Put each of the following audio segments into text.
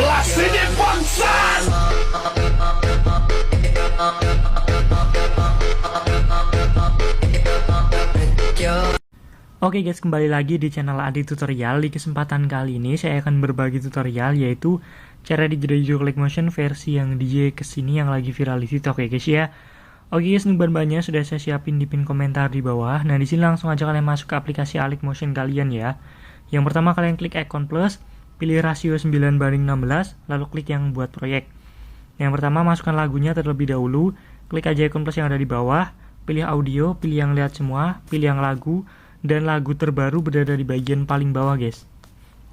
sebelah sini bangsat. Oke guys, kembali lagi di channel Adi Tutorial. Di kesempatan kali ini saya akan berbagi tutorial yaitu cara DJ Click Motion versi yang DJ kesini yang lagi viral di TikTok ya guys ya. Oke guys, untuk bahan-bahannya sudah saya siapin di pin komentar di bawah. Nah di sini langsung aja kalian masuk ke aplikasi Click Motion kalian ya. Yang pertama kalian klik icon plus, pilih rasio 9:16, lalu klik yang buat proyek. Yang pertama masukkan lagunya terlebih dahulu, klik aja icon plus yang ada di bawah, pilih audio, pilih yang lihat semua, pilih yang lagu, dan lagu terbaru berada di bagian paling bawah guys.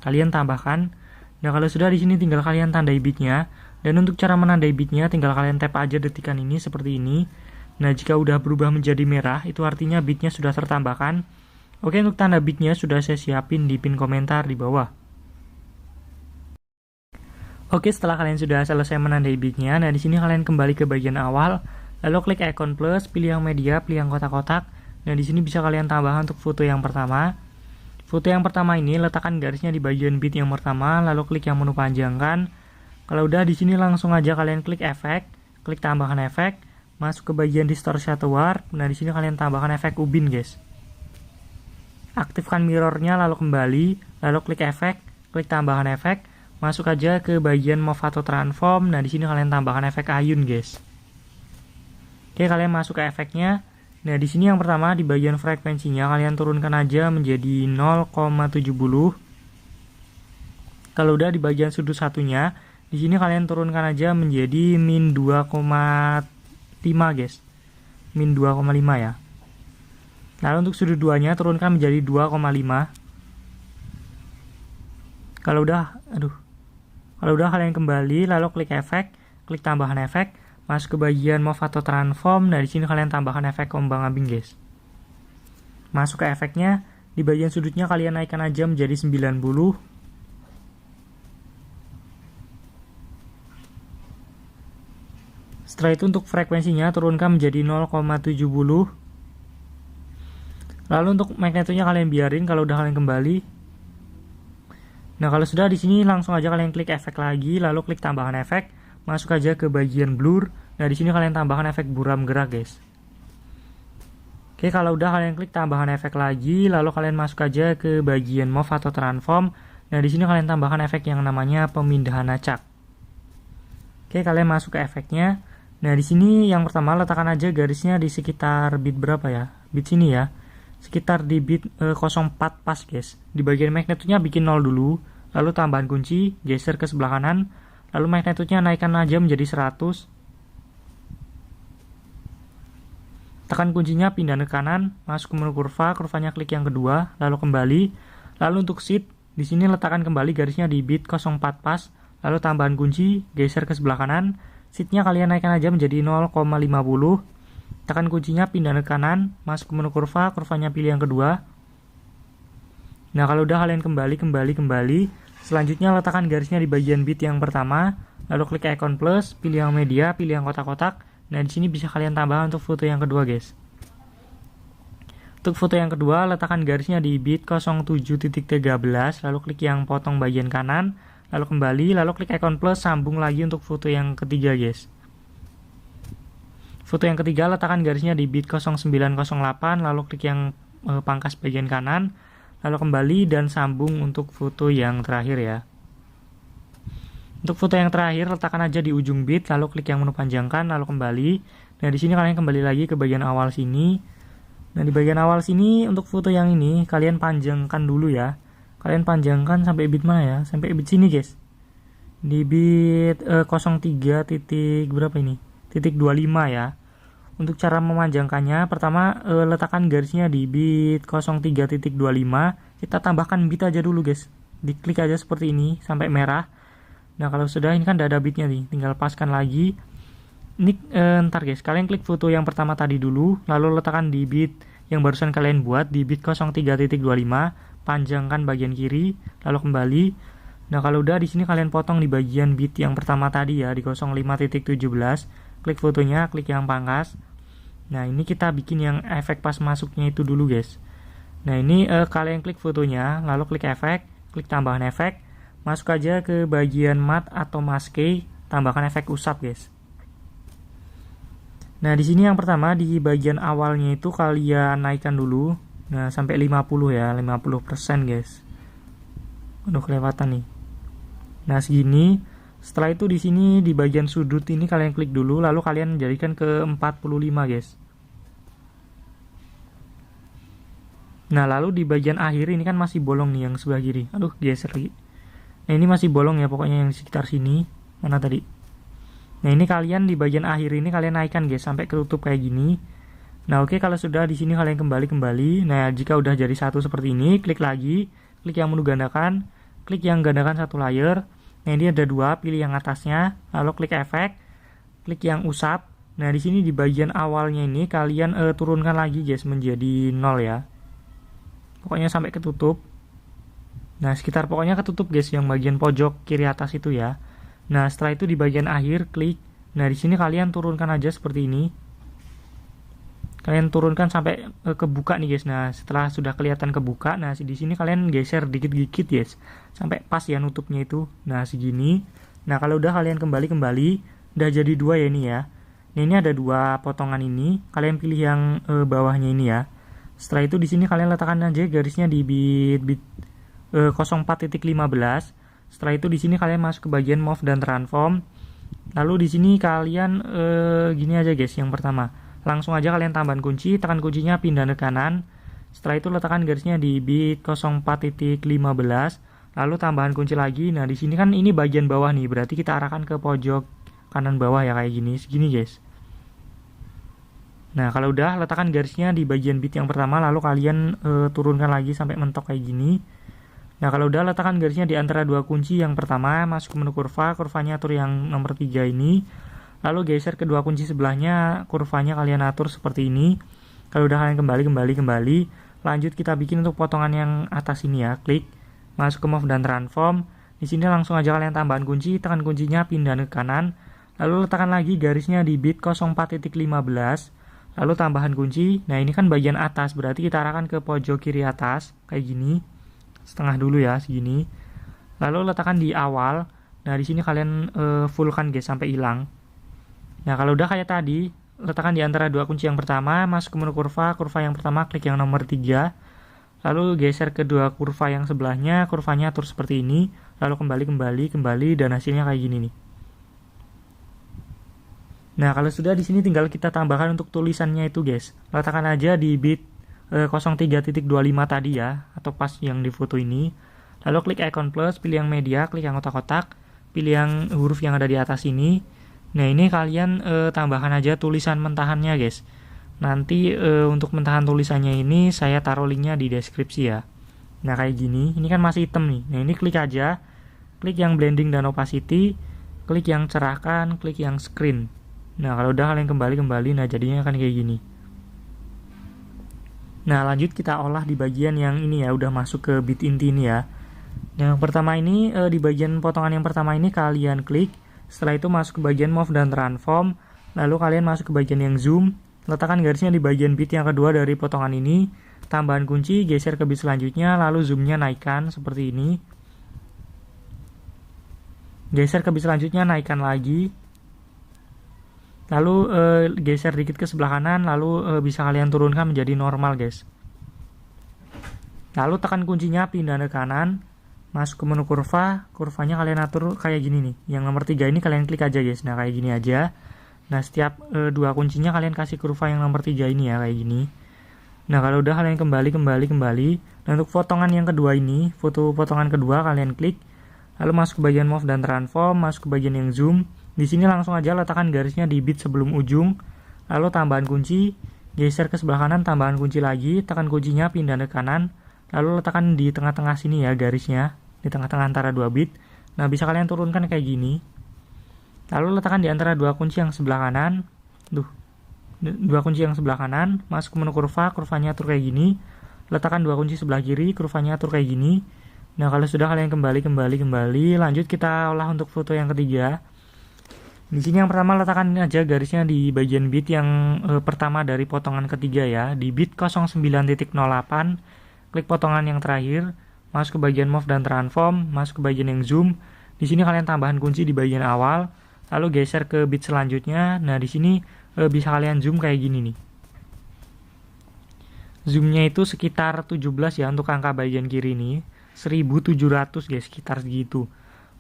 Kalian tambahkan. Nah kalau sudah di sini tinggal kalian tandai beatnya. Dan untuk cara menandai beatnya tinggal kalian tap aja detikan ini seperti ini. Nah jika udah berubah menjadi merah itu artinya beatnya sudah tertambahkan. Oke, untuk tanda beatnya sudah saya siapin di pin komentar di bawah. Oke, setelah kalian sudah selesai menandai beatnya, nah di sini kalian kembali ke bagian awal, lalu klik icon plus, pilih yang media, pilih yang kotak-kotak. Nah, di sini bisa kalian tambahkan untuk foto yang pertama. Foto yang pertama ini letakkan garisnya di bagian beat yang pertama, lalu klik yang menu panjangkan. Kalau udah di sini langsung aja kalian klik efek, klik tambahkan efek, masuk ke bagian distortion atau warp. Nah, di sini kalian tambahkan efek ubin, guys. Aktifkan mirrornya lalu kembali, lalu klik efek, klik tambahan efek, masuk aja ke bagian move atau transform. Nah, di sini kalian tambahkan efek ayun, guys. Oke, kalian masuk ke efeknya. Nah, di sini yang pertama di bagian frekuensinya kalian turunkan aja menjadi 0,70. Kalau udah di bagian sudut satunya, di sini kalian turunkan aja menjadi min 2,5 guys. Min 2,5 ya. Lalu untuk sudut duanya turunkan menjadi 2,5. Kalau udah kalian kembali lalu klik efek, klik tambahan efek. Masuk ke bagian move atau transform. Nah, di sini kalian tambahkan efek ombang-ambing, guys. Masuk ke efeknya, di bagian sudutnya kalian naikkan aja menjadi 90. Setelah itu untuk frekuensinya turunkan menjadi 0,70. Lalu untuk magnetnya kalian biarin kalau udah kalian kembali. Nah, kalau sudah di sini langsung aja kalian klik efek lagi, lalu klik tambahan efek. Masuk aja ke bagian blur. Nah, di sini kalian tambahkan efek buram gerak, guys. Oke, kalau udah kalian klik tambahan efek lagi, lalu kalian masuk aja ke bagian move atau transform. Nah, di sini kalian tambahkan efek yang namanya pemindahan acak. Oke, kalian masuk ke efeknya. Nah, di sini yang pertama letakkan aja garisnya di sekitar bit berapa ya? Bit sini ya. Sekitar di bit 04 pas, guys. Di bagian magnetnya bikin 0 dulu, lalu tambahan kunci, geser ke sebelah kanan. Lalu magnetnya naikkan aja menjadi 100. Tekan kuncinya, pindah ke kanan, masuk ke menu kurva, kurvanya klik yang kedua, lalu kembali. Lalu untuk sheet, di sini letakkan kembali garisnya di bit 04 pas, lalu tambahan kunci, geser ke sebelah kanan. Sheetnya kalian naikkan aja menjadi 0,50. Tekan kuncinya, pindah ke kanan, masuk ke menu kurva, kurvanya pilih yang kedua. Nah, kalau udah kalian kembali. Selanjutnya letakkan garisnya di bagian bit yang pertama, lalu klik icon plus, pilih yang media, pilih yang kotak-kotak. Nah, di sini bisa kalian tambah untuk foto yang kedua, guys. Untuk foto yang kedua, letakkan garisnya di bit 07.13, lalu klik yang potong bagian kanan, lalu kembali, lalu klik icon plus, sambung lagi untuk foto yang ketiga, guys. Foto yang ketiga, letakkan garisnya di bit 0908, lalu klik yang pangkas bagian kanan, lalu kembali dan sambung untuk foto yang terakhir ya. Untuk foto yang terakhir letakkan aja di ujung bit, lalu klik yang menu panjangkan, lalu kembali. Nah, di sini kalian kembali lagi ke bagian awal sini. Nah, di bagian awal sini untuk foto yang ini kalian panjangkan dulu ya. Kalian panjangkan sampai bit mana ya? Sampai bit sini, guys. Di bit 03 titik berapa ini? Titik 25 ya. Untuk cara memanjangkannya, pertama letakkan garisnya di bit 03.25. Kita tambahkan bit aja dulu, guys. Diklik aja seperti ini sampai merah. Nah, kalau sudah ini kan udah ada bitnya nih, tinggal paskan lagi. Ini ntar guys, kalian klik foto yang pertama tadi dulu, lalu letakkan di bit yang barusan kalian buat di bit 03.25, panjangkan bagian kiri, lalu kembali. Nah, kalau udah di sini kalian potong di bagian bit yang pertama tadi ya, di 05.17. Klik fotonya, klik yang pangkas. Nah, ini kita bikin yang efek pas masuknya itu dulu, guys. Nah, ini kalian klik fotonya, lalu klik efek, klik tambahan efek, Masuk aja ke bagian matte atau maske, tambahkan efek usap, guys. Nah, di sini yang pertama di bagian awalnya itu kalian naikkan dulu. Nah, sampai 50 ya, 50%, guys. Udah kelewatan nih. Nah, segini. Setelah itu di sini di bagian sudut ini kalian klik dulu, lalu kalian jadikan ke 45, guys. Nah, lalu di bagian akhir ini kan masih bolong nih yang sebelah kiri. Aduh, geser lagi. Nah, ini masih bolong ya, pokoknya yang di sekitar sini. Mana tadi? Nah, ini kalian di bagian akhir ini kalian naikkan, guys, sampai ketutup kayak gini. Nah, oke, kalau sudah di sini kalian kembali. Nah, jika udah jadi satu seperti ini, klik lagi, klik yang menu gandakan, klik yang gandakan satu layer. Nah, ini ada dua, pilih yang atasnya, lalu klik efek, klik yang usap. Nah, di sini di bagian awalnya ini kalian turunkan lagi, guys, menjadi 0 ya. Pokoknya sampai ketutup. Nah, sekitar pokoknya ketutup, guys, yang bagian pojok kiri atas itu ya. Nah, setelah itu di bagian akhir klik. Nah, di sini kalian turunkan aja seperti ini. Kalian turunkan sampai kebuka nih, guys. Nah, setelah sudah kelihatan kebuka, nah di sini kalian geser dikit-dikit, guys, sampai pas ya nutupnya itu. Nah, segini. Nah, kalau udah kalian kembali, udah jadi dua ya ini ya. Nah, ini ada dua potongan ini. Kalian pilih yang bawahnya ini ya. Setelah itu di sini kalian letakkan aja garisnya di bit 04.15. Setelah itu di sini kalian masuk ke bagian move dan transform. Lalu di sini kalian gini aja, guys, yang pertama. Langsung aja kalian tambahan kunci, tekan kuncinya pindah ke kanan. Setelah itu letakkan garisnya di bit 04.15. Lalu tambahan kunci lagi. Nah, di sini kan ini bagian bawah nih, berarti kita arahkan ke pojok kanan bawah ya, kayak gini, segini, guys. Nah, kalau udah letakkan garisnya di bagian bit yang pertama, lalu kalian turunkan lagi sampai mentok kayak gini. Nah, kalau udah letakkan garisnya di antara dua kunci yang pertama, masuk ke menu kurva, kurvanya atur yang nomor 3 ini. Lalu geser ke dua kunci sebelahnya, kurvanya kalian atur seperti ini. Kalau udah kalian kembali. Lanjut kita bikin untuk potongan yang atas ini ya, klik, masuk ke move dan transform. Di sini langsung aja kalian tambahan kunci, tekan kuncinya pindah ke kanan. Lalu letakkan lagi garisnya di bit 04.15. Lalu tambahan kunci. Nah, ini kan bagian atas, berarti kita arahkan ke pojok kiri atas kayak gini. Setengah dulu ya, segini. Lalu letakkan di awal. Nah, di sini kalian fullkan, guys, sampai hilang. Nah, kalau udah kayak tadi, letakkan di antara dua kunci yang pertama, masuk ke menu kurva yang pertama, klik yang nomor 3. Lalu geser ke dua kurva yang sebelahnya, kurvanya atur seperti ini. Lalu kembali, dan hasilnya kayak gini nih. Nah, kalau sudah di sini tinggal kita tambahkan untuk tulisannya itu, guys. Letakkan aja di bit 03.25 tadi ya, atau pas yang di foto ini. Lalu klik icon plus, pilih yang media, klik yang kotak-kotak, pilih yang huruf yang ada di atas ini. Nah, ini kalian tambahkan aja tulisan mentahannya, guys. Nanti untuk mentahan tulisannya ini saya taruh linknya di deskripsi ya. Nah, kayak gini, ini kan masih hitam nih. Nah, ini klik aja, klik yang blending dan opacity, klik yang cerahkan, klik yang screen. Nah, kalau udah kalian kembali, nah jadinya kan kayak gini. Nah, lanjut kita olah di bagian yang ini ya, udah masuk ke bit inti ini ya. Yang pertama ini, di bagian potongan yang pertama ini kalian klik. Setelah itu masuk ke bagian move dan transform. Lalu kalian masuk ke bagian yang zoom. Letakkan garisnya di bagian bit yang kedua dari potongan ini. Tambahan kunci, geser ke bit selanjutnya, lalu zoomnya naikkan seperti ini. Geser ke bit selanjutnya, naikkan lagi. Lalu geser dikit ke sebelah kanan, lalu bisa kalian turunkan menjadi normal, guys. Lalu tekan kuncinya pindah ke kanan, masuk ke menu kurvanya kalian atur kayak gini nih. Yang nomor 3 ini kalian klik aja, guys. Nah, kayak gini aja. Nah, setiap dua kuncinya kalian kasih kurva yang nomor 3 ini ya, kayak gini. Nah, kalau udah kalian kembali. Nah, untuk potongan yang kedua ini, foto potongan kedua kalian klik, lalu masuk ke bagian move dan transform, masuk ke bagian yang zoom. Di sini langsung aja letakkan garisnya di bit sebelum ujung, lalu tambahan kunci, geser ke sebelah kanan, tambahan kunci lagi, tekan kuncinya pindah ke kanan, lalu letakkan di tengah-tengah sini ya garisnya, di tengah-tengah antara dua bit. Nah, bisa kalian turunkan kayak gini. Lalu letakkan di antara dua kunci yang sebelah kanan, dua kunci yang sebelah kanan, masuk ke menu kurvanya atur kayak gini, letakkan dua kunci sebelah kiri, kurvanya atur kayak gini. Nah, kalau sudah kalian kembali, lanjut kita olah untuk foto yang ketiga. Di sini yang pertama letakkan aja garisnya di bagian bit yang pertama dari potongan ketiga ya, di bit 09.08, klik potongan yang terakhir, masuk ke bagian move dan transform, masuk ke bagian yang zoom. Di sini kalian tambahan kunci di bagian awal, lalu geser ke bit selanjutnya. Nah, di sini bisa kalian zoom kayak gini nih. Zoomnya itu sekitar 17 ya untuk angka bagian kiri ini. 1700 guys, sekitar segitu.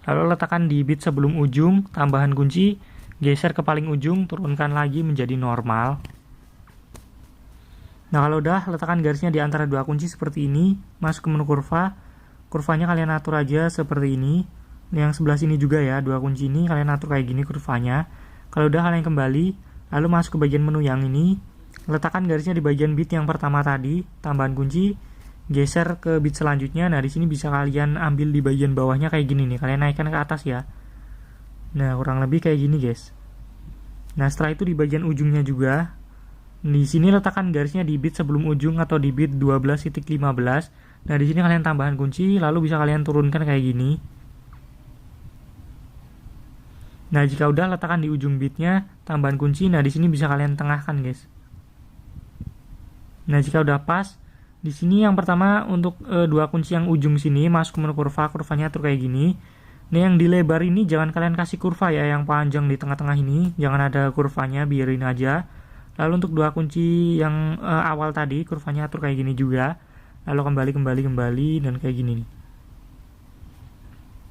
Lalu letakkan di bit sebelum ujung, tambahan kunci, geser ke paling ujung, turunkan lagi menjadi normal. Nah, kalau udah, letakkan garisnya di antara dua kunci seperti ini, masuk ke menu kurva. Kurvanya kalian atur aja seperti ini. Yang sebelah sini juga ya, dua kunci ini kalian atur kayak gini kurvanya. Kalau udah, kalian kembali, lalu masuk ke bagian menu yang ini. Letakkan garisnya di bagian bit yang pertama tadi, tambahan kunci, geser ke bit selanjutnya. Nah, di sini bisa kalian ambil di bagian bawahnya kayak gini nih. Kalian naikkan ke atas ya. Nah, kurang lebih kayak gini, guys. Nah, setelah itu di bagian ujungnya juga, di sini letakkan garisnya di bit sebelum ujung atau di bit 12.15. Nah, di sini kalian tambahan kunci, lalu bisa kalian turunkan kayak gini. Nah, jika udah, letakkan di ujung bitnya, tambahan kunci. Nah, di sini bisa kalian tengahkan, guys. Nah, jika udah pas, di sini yang pertama untuk dua kunci yang ujung sini masuk ke menu kurva, kurvanya atur kayak gini. Nah, yang di lebar ini jangan kalian kasih kurva ya, yang panjang di tengah-tengah ini jangan ada kurvanya, biarin aja. Lalu untuk dua kunci yang awal tadi kurvanya atur kayak gini juga. Lalu kembali dan kayak gini nih.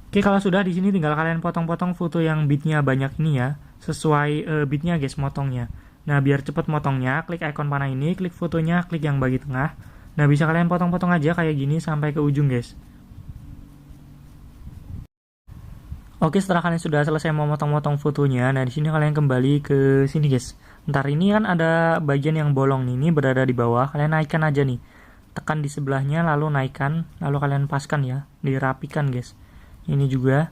Oke, kalau sudah, di sini tinggal kalian potong-potong foto yang bitnya banyak ini ya, sesuai bitnya guys, motongnya. Nah, biar cepet motongnya, klik ikon panah ini, klik fotonya, klik yang bagi tengah. Nah, bisa kalian potong-potong aja kayak gini sampai ke ujung, guys. Oke, setelah kalian sudah selesai memotong-potong fotonya, nah di sini kalian kembali ke sini, guys. Ntar ini kan ada bagian yang bolong nih, ini berada di bawah. Kalian naikkan aja nih. Tekan di sebelahnya, lalu naikkan, lalu kalian paskan ya, dirapikan, guys. Ini juga.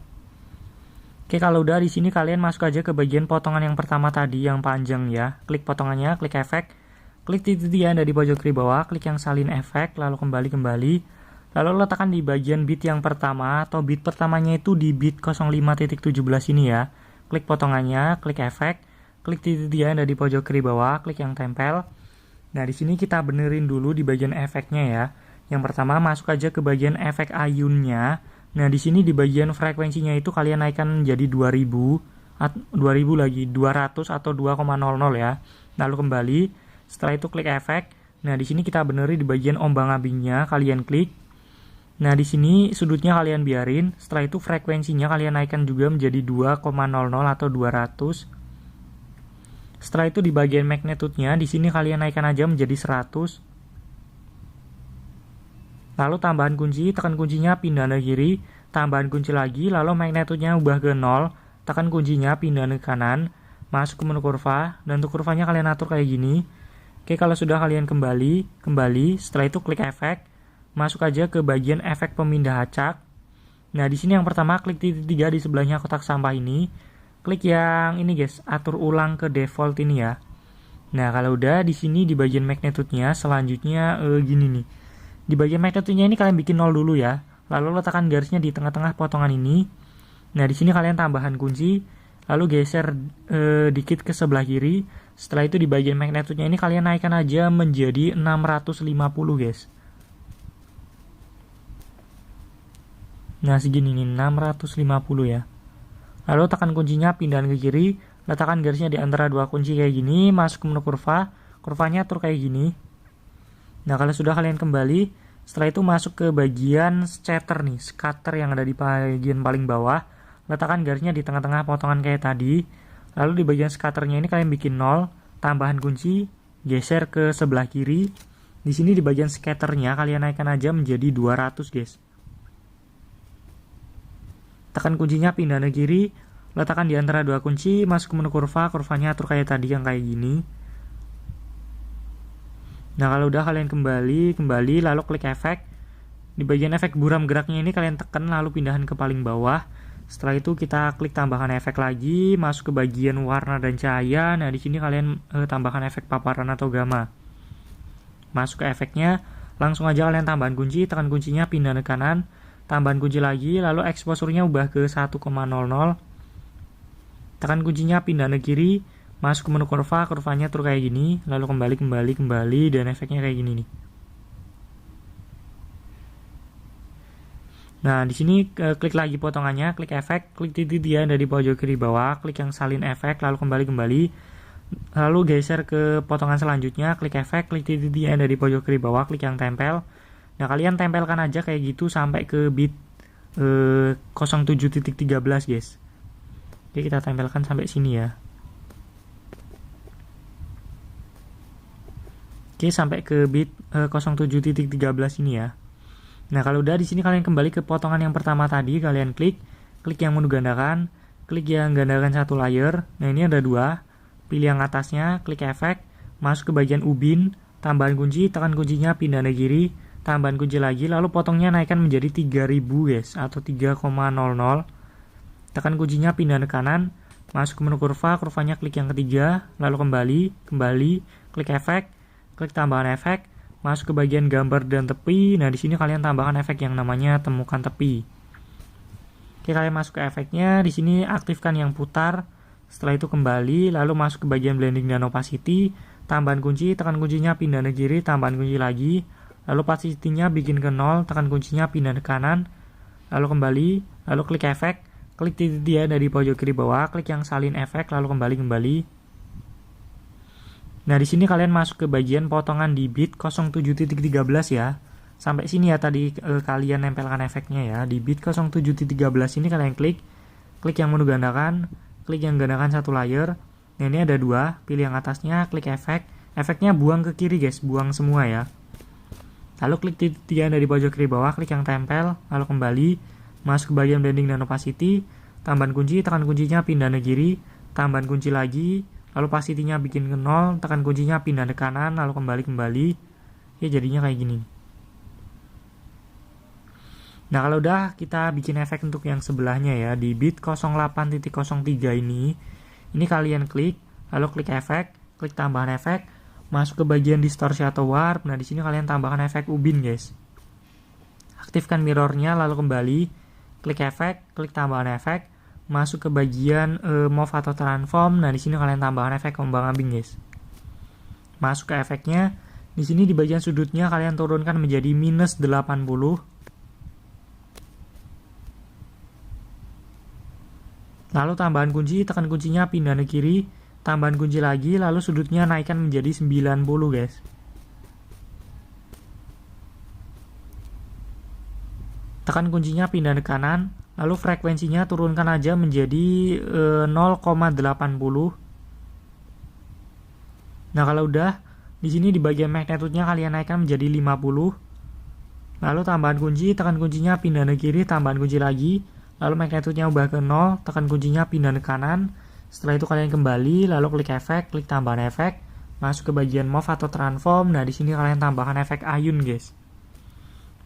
Oke, kalau udah, di sini kalian masuk aja ke bagian potongan yang pertama tadi yang panjang ya. Klik potongannya, klik efek. Klik titik yang ada di pojok kiri bawah, klik yang salin efek, lalu kembali. Lalu letakkan di bagian bit yang pertama, atau bit pertamanya itu di bit 05.17 ini ya. Klik potongannya, klik efek, klik titik yang ada di pojok kiri bawah, klik yang tempel. Nah, di sini kita benerin dulu di bagian efeknya ya. Yang pertama, masuk aja ke bagian efek ayunnya. Nah, di sini di bagian frekuensinya itu kalian naikkan menjadi 2000 lagi, 200 atau 2,00 ya. Lalu kembali. Setelah itu klik efek. Nah, di sini kita benerin di bagian ombang-ambingnya, kalian klik. Nah, di sini sudutnya kalian biarin. Setelah itu frekuensinya kalian naikkan juga menjadi 2,00 atau 200. Setelah itu di bagian magnitude-nya, di sini kalian naikkan aja menjadi 100. Lalu tambahan kunci, tekan kuncinya, pindah ke kiri, tambahan kunci lagi, lalu magnitude-nya ubah ke 0, tekan kuncinya, pindah ke kanan, masuk ke menu kurva, dan untuk kurvanya kalian atur kayak gini. Oke, kalau sudah, kalian kembali, setelah itu klik efek, masuk aja ke bagian efek pemindah acak. Nah, di sini yang pertama klik titik 3 di sebelahnya kotak sampah ini. Klik yang ini guys, atur ulang ke default ini ya. Nah, kalau udah, di sini di bagian magnitude-nya selanjutnya gini nih. Di bagian magnitude-nya ini kalian bikin 0 dulu ya. Lalu letakkan garisnya di tengah-tengah potongan ini. Nah, di sini kalian tambahan kunci, lalu geser dikit ke sebelah kiri. Setelah itu di bagian magnitude-nya ini kalian naikkan aja menjadi 650 guys. Nah, segini nih, 650 ya. Lalu tekan kuncinya, pindahan ke kiri, letakkan garisnya di antara dua kunci kayak gini, masuk ke menu kurva, kurvanya atur kayak gini. Nah, kalau sudah, kalian kembali, setelah itu masuk ke bagian scatter nih, scatter yang ada di bagian paling bawah, letakkan garisnya di tengah-tengah potongan kayak tadi. Lalu di bagian scatternya ini kalian bikin 0, tambahan kunci, geser ke sebelah kiri. Di sini di bagian scatternya kalian naikkan aja menjadi 200 guys. Tekan kuncinya, pindah ke kiri, letakkan di antara dua kunci, masuk ke menu kurva, kurvanya atur kayak tadi yang kayak gini. Nah, kalau udah, kalian kembali, lalu klik efek. Di bagian efek buram geraknya ini kalian tekan, lalu pindahan ke paling bawah. Setelah itu kita klik tambahkan efek lagi, masuk ke bagian warna dan cahaya. Nah, di sini kalian tambahkan efek paparan atau gamma. Masuk ke efeknya, langsung aja kalian tambahan kunci, tekan kuncinya, pindah ke kanan, tambahan kunci lagi, lalu exposure-nya ubah ke 1,00. Tekan kuncinya, pindah ke kiri, masuk ke menu kurva, kurvanya atur kayak gini, lalu kembali, dan efeknya kayak gini nih. Nah, di sini klik lagi potongannya, klik efek, klik titik dia dari pojok kiri bawah, klik yang salin efek, lalu kembali, lalu geser ke potongan selanjutnya, klik efek, klik titik dia dari pojok kiri bawah, klik yang tempel. Nah, kalian tempelkan aja kayak gitu sampai ke bit 07.13 guys. Oke, kita tempelkan sampai sini ya. Oke, sampai ke bit 07.13 ini ya. Nah, kalau udah di sini kalian kembali ke potongan yang pertama tadi, kalian klik yang menu gandakan, klik yang gandakan satu layer. Nah, ini ada dua. Pilih yang atasnya, klik efek, masuk ke bagian ubin, tambahan kunci, tekan kuncinya pindah ke kiri, tambahan kunci lagi, lalu potongnya naikkan menjadi 3000 guys, atau 3,00. Tekan kuncinya pindah ke kanan, masuk ke menu kurva, kurvanya klik yang ketiga, lalu kembali, klik efek, klik tambahan efek, masuk ke bagian gambar dan tepi. Nah, di sini kalian tambahkan efek yang namanya temukan tepi. Oke, kalian masuk ke efeknya, di sini aktifkan yang putar. Setelah itu kembali, lalu masuk ke bagian blending dan opacity, tambahan kunci, tekan kuncinya pindah ke kiri, tambahan kunci lagi, lalu opacity-nya bikin ke 0, tekan kuncinya pindah ke kanan, lalu kembali, lalu klik efek, klik titik dia dari pojok kiri bawah, klik yang salin efek, lalu kembali. Nah, di sini kalian masuk ke bagian potongan di bit 07.13 ya. Sampai sini ya tadi kalian nempelkan efeknya ya. Di bit 07.13 ini kalian klik yang menu gandakan, klik yang gandakan satu layer. Nah, ini ada dua, pilih yang atasnya, klik efek. Efeknya buang ke kiri guys, buang semua ya. Lalu klik titik tiga dari pojok kiri bawah, klik yang tempel, lalu kembali, masuk ke bagian blending dan opacity, tambahan kunci, tekan kuncinya pindah ke kiri, tambahan kunci lagi, lalu opacity-nya bikin ke 0, tekan kuncinya pindah ke kanan, lalu kembali. Ya, jadinya kayak gini. Nah, kalau udah kita bikin efek untuk yang sebelahnya ya, di bit 08.03 ini kalian klik, lalu klik efek, klik tambahan efek, masuk ke bagian distorsi atau warp. Nah, di sini kalian tambahkan efek ubin guys. Aktifkan mirrornya, lalu kembali, klik efek, klik tambahan efek, masuk ke bagian move atau transform. Nah, di sini kalian tambahkan efek ombang-ambing guys. Masuk ke efeknya, di sini di bagian sudutnya kalian turunkan menjadi minus 80. Lalu tambahan kunci, tekan kuncinya pindah ke kiri, tambahan kunci lagi, lalu sudutnya naikkan menjadi 90 guys. Tekan kuncinya pindah ke kanan, lalu frekuensinya turunkan aja menjadi 0,80. Nah, kalau udah di sini di bagian magnitude-nya kalian naikkan menjadi 50. Lalu tambahan kunci, tekan kuncinya pindah ke kiri, tambahan kunci lagi, lalu magnitude-nya ubah ke 0, tekan kuncinya pindah ke kanan. Setelah itu kalian kembali, lalu klik efek, klik tambahan efek, masuk ke bagian move atau transform. Nah, di sini kalian tambahkan efek ayun guys.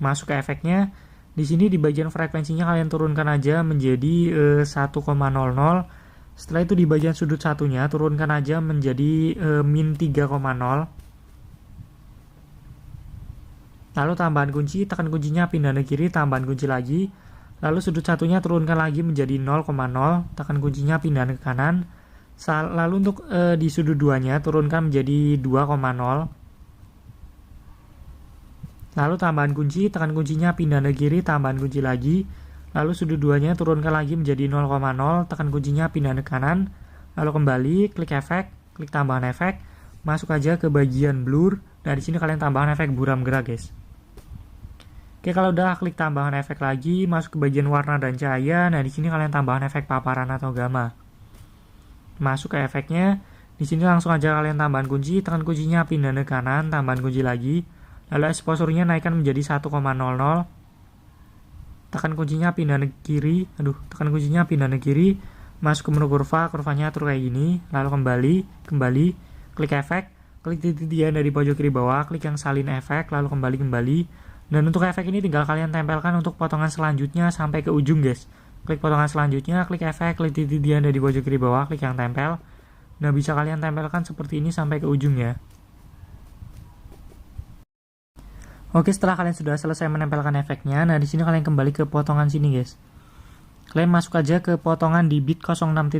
Masuk ke efeknya, di sini di bagian frekuensinya kalian turunkan aja menjadi 1,00. Setelah itu di bagian sudut satunya turunkan aja menjadi min 3,0. Lalu tambahan kunci, tekan kuncinya pindah ke kiri, tambahan kunci lagi. Lalu sudut satunya turunkan lagi menjadi 0,0, tekan kuncinya pindah ke kanan. Lalu untuk di sudut duanya turunkan menjadi 2,0. Lalu tambahan kunci, tekan kuncinya pindah ke kiri, tambahan kunci lagi. Lalu sudut duanya turunkan lagi menjadi 0,0, tekan kuncinya pindah ke kanan. Lalu kembali, klik efek, klik tambahan efek, masuk aja ke bagian blur. Nah, di sini kalian tambahkan efek buram gerak guys. Oke, kalau udah klik tambahan efek lagi, masuk ke bagian warna dan cahaya. Nah, di sini kalian tambahkan efek paparan atau gamma. Masuk ke efeknya, di sini langsung aja kalian tambahan kunci, tekan kuncinya pindah ke kanan, tambahan kunci lagi. Lalu exposure-nya naikkan menjadi 1,00. Tekan kuncinya pindah ke kiri, tekan kuncinya pindah ke kiri, masuk ke menu kurva, kurvanya atur kayak gini, lalu kembali, klik efek, klik titik dia dari pojok kiri bawah, klik yang salin efek, lalu kembali. Dan untuk efek ini tinggal kalian tempelkan untuk potongan selanjutnya sampai ke ujung guys. Klik potongan selanjutnya, klik efek, klik titik dia dari pojok kiri bawah, klik yang tempel. Nah, bisa kalian tempelkan seperti ini sampai ke ujung ya. Oke, setelah kalian sudah selesai menempelkan efeknya, nah di sini kalian kembali ke potongan sini guys. Kalian masuk aja ke potongan di bit 06.08,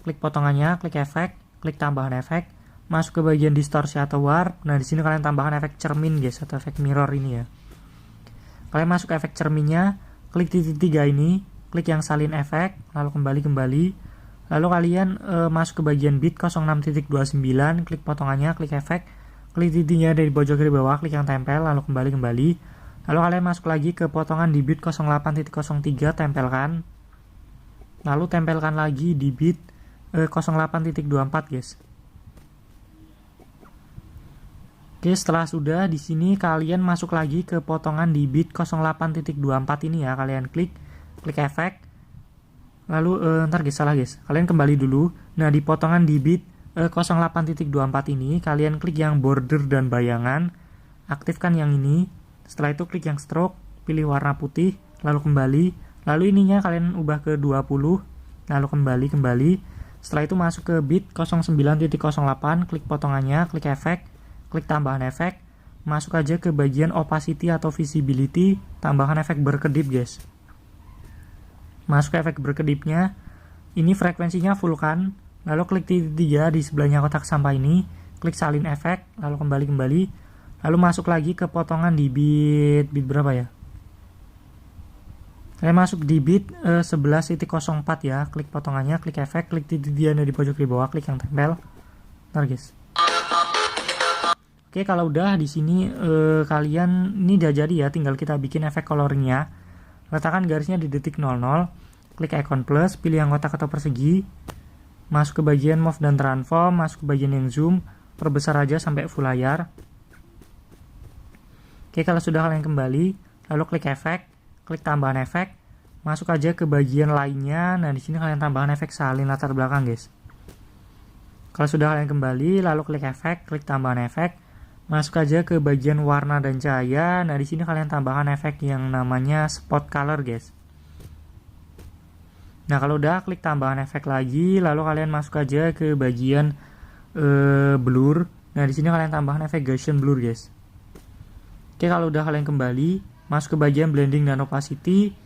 klik potongannya, klik efek, klik tambahan efek, masuk ke bagian distorsi atau warp. Nah, di sini kalian tambahkan efek cermin guys atau efek mirror ini ya. Kalian masuk ke efek cerminnya, klik titik 3 ini, klik yang salin efek, lalu kembali. Lalu kalian masuk ke bagian bit 06.29, klik potongannya, klik efek, klik titiknya dari pojok kiri bawah, klik yang tempel, lalu kembali. Lalu kalian masuk lagi ke potongan di bit 08.03, tempelkan. Lalu tempelkan lagi di bit 08.24 guys. Oke, setelah sudah di sini kalian masuk lagi ke potongan di bit 08.24 ini ya, kalian klik efek. Lalu ntar guys, salah guys. Kalian kembali dulu. Nah, di potongan di bit 08.24 ini kalian klik yang border dan bayangan, aktifkan yang ini. Setelah itu klik yang stroke, pilih warna putih, lalu kembali. Lalu ininya kalian ubah ke 20, lalu kembali. Setelah itu masuk ke bit 09.08, klik potongannya, klik efek, klik tambahan efek, masuk aja ke bagian opacity atau visibility, tambahkan efek berkedip guys. Masuk ke efek berkedipnya, ini frekuensinya full kan, lalu klik titik 3 di sebelahnya kotak sampah ini, klik salin efek, lalu kembali, lalu masuk lagi ke potongan di bit berapa ya? Saya masuk di bit 11.04 ya, klik potongannya, klik efek, klik titik 3 di pojok kiri bawah, klik yang tempel. Ntar guys. Oke, kalau udah di sini kalian ini udah jadi ya, tinggal kita bikin efek coloringnya. Letakkan garisnya di detik 00, klik icon plus, pilih yang kotak atau persegi, masuk ke bagian move dan transform, masuk ke bagian yang zoom, perbesar aja sampai full layar. Oke, kalau sudah kalian kembali, lalu klik efek, klik tambahan efek, masuk aja ke bagian lainnya. Nah, di sini kalian tambahkan efek salin latar belakang, guys. Kalau sudah kalian kembali, lalu klik efek, klik tambahan efek, masuk aja ke bagian warna dan cahaya. Nah, di sini kalian tambahkan efek yang namanya spot color, guys. Nah, kalau udah klik tambahan efek lagi, lalu kalian masuk aja ke bagian blur. Nah, di sini kalian tambahkan efek Gaussian blur, guys. Oke, kalau udah kalian kembali, masuk ke bagian blending dan opacity,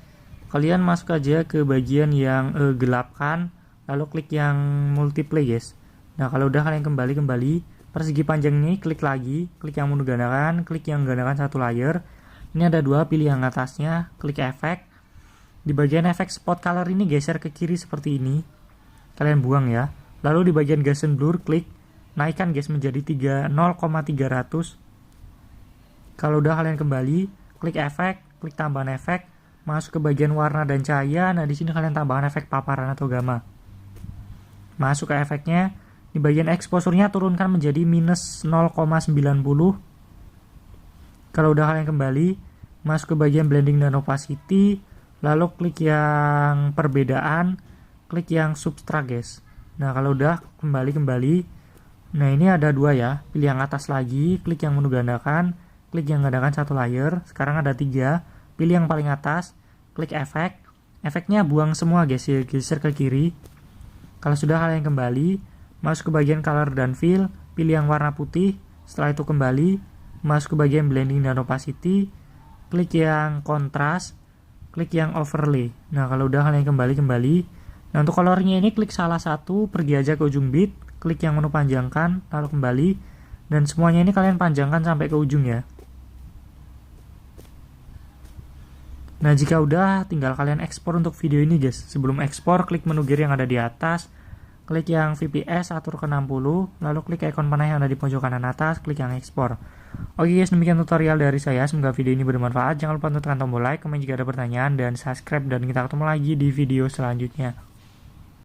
kalian masuk aja ke bagian yang gelapkan, lalu klik yang multiply guys. Nah, kalau udah kalian kembali, persegi panjang ini klik lagi, klik yang menggandakan, klik yang menggandakan satu layer. Ini ada dua, pilih yang atasnya, klik efek. Di bagian efek spot color ini geser ke kiri seperti ini, kalian buang ya. Lalu di bagian Gaussian blur, klik naikkan guys menjadi 0,300. Kalau udah kalian kembali, klik efek, klik tambahan efek, masuk ke bagian warna dan cahaya. Nah, di sini kalian tambahkan efek paparan atau gamma. Masuk ke efeknya, di bagian exposure-nya turunkan menjadi minus 0,90. Kalau udah kalian kembali, masuk ke bagian blending dan opacity, lalu klik yang perbedaan, klik yang subtract guys. Nah, kalau udah kembali. Nah, ini ada dua ya, pilih yang atas lagi, klik yang menu gandakan, klik yang gandakan satu layer. Sekarang ada 3, pilih yang paling atas, klik efek, efeknya buang semua guys, geser ke kiri. Kalau sudah kalian kembali, masuk ke bagian color dan fill, pilih yang warna putih. Setelah itu kembali, masuk ke bagian blending dan opacity, klik yang kontras, klik yang overlay. Nah, kalau udah kalian kembali. Nah, untuk colornya ini klik salah satu, pergi aja ke ujung bit, klik yang menu panjangkan, lalu kembali, dan semuanya ini kalian panjangkan sampai ke ujung ya. Nah, jika udah, tinggal kalian ekspor untuk video ini guys. Sebelum ekspor, klik menu gear yang ada di atas, klik yang VPS, atur ke 60, lalu klik ikon panah yang ada di pojok kanan atas, klik yang ekspor. Oke guys, demikian tutorial dari saya. Semoga video ini bermanfaat. Jangan lupa untuk tekan tombol like, komen jika ada pertanyaan, dan subscribe. Dan kita ketemu lagi di video selanjutnya.